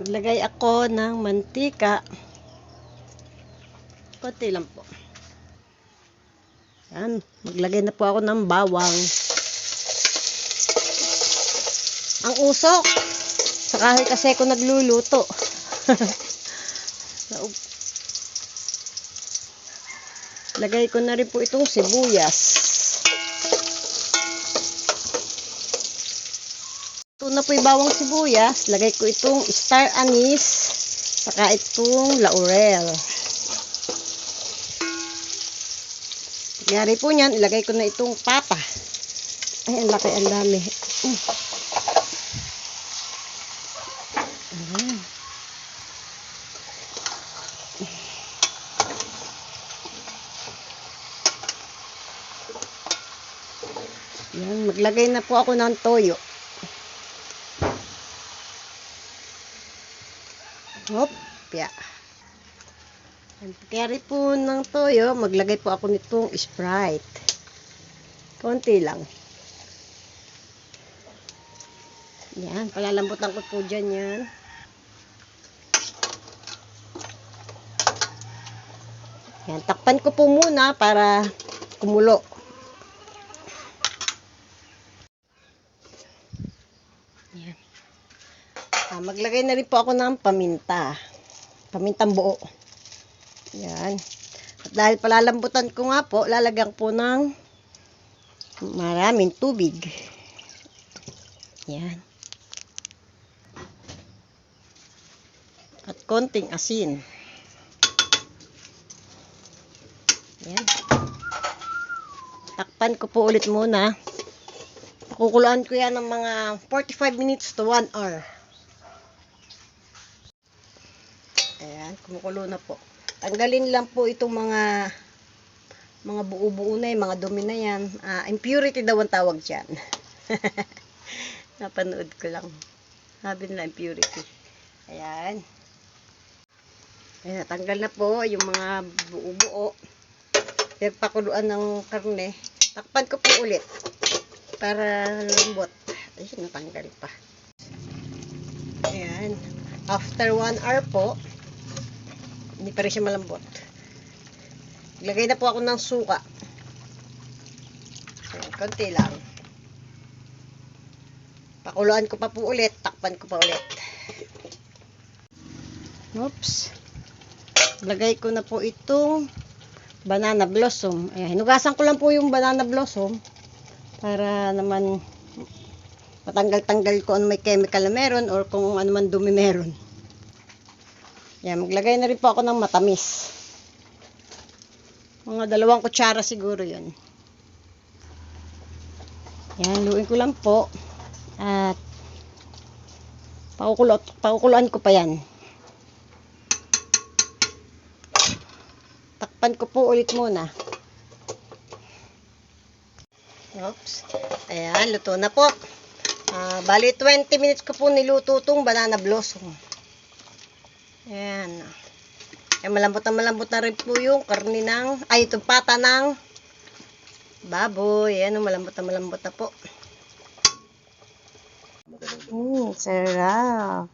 Maglagay ako ng mantika. Konti lang po. Yan. Maglagay na po ako ng bawang. Ang usok. Sa kahoy kasi ako nagluluto. Lagay ko na rin po itong sibuyas. Ito na po yung bawang sibuyas. Lagay ko itong star anise. Saka itong laurel. Nagyari po niyan, ilagay ko na itong papa. Ay, ang laki, ang dami. Yan, maglagay na po ako ng toyo. Hop, ya. Kaya po ng toyo, maglagay po ako nitong Sprite. Konti lang. Yan, palalambutan ko po dyan yan. Yan, takpan ko po muna para kumulo. Yan. Maglagay na rin po ako ng paminta. Pamintang buo. Yan. At dahil palalambutan ko nga po, lalagyan po ng maraming tubig. Yan. At konting asin. Yan. Takpan ko po ulit muna. Kukuluan ko yan ng mga 45 minutes to 1 hour. Ayan, kumukulo na po. Tanggalin lang po itong mga buo-buo na yung mga dumi na yan. Impurity daw ang tawag dyan. Napanood ko lang. Sabi nila impurity. Ayan. Ayan, tanggal na po yung mga buo-buo. Pakuluan ng karne. Takpan ko po ulit. Para lambot. Ay, natanggal pa. Ayan. After 1 hour po, hindi pa rin siya malambot. Ilagay na po ako ng suka. Ayan, konti lang. Pakuluan ko pa po ulit. Takpan ko pa ulit. Oops. Lagay ko na po itong banana blossom. Ayan, hinugasan ko lang po yung banana blossom para naman matanggal-tanggal ko ano may chemical na meron or kung ano man dumi meron. Yan, maglagay na rin po ako ng matamis. Mga 2 kutsara siguro yun. Yan, luin ko lang po. At pakukuluan ko pa yan. Takpan ko po ulit muna. Oops. Ayan, luto na po. Bali 20 minutes ko po niluto itong banana blossom. Ayan. Ayan, malambot na rin po yung karni ng, itong pata ng baboy. Ayan, malambot na po. Sarap.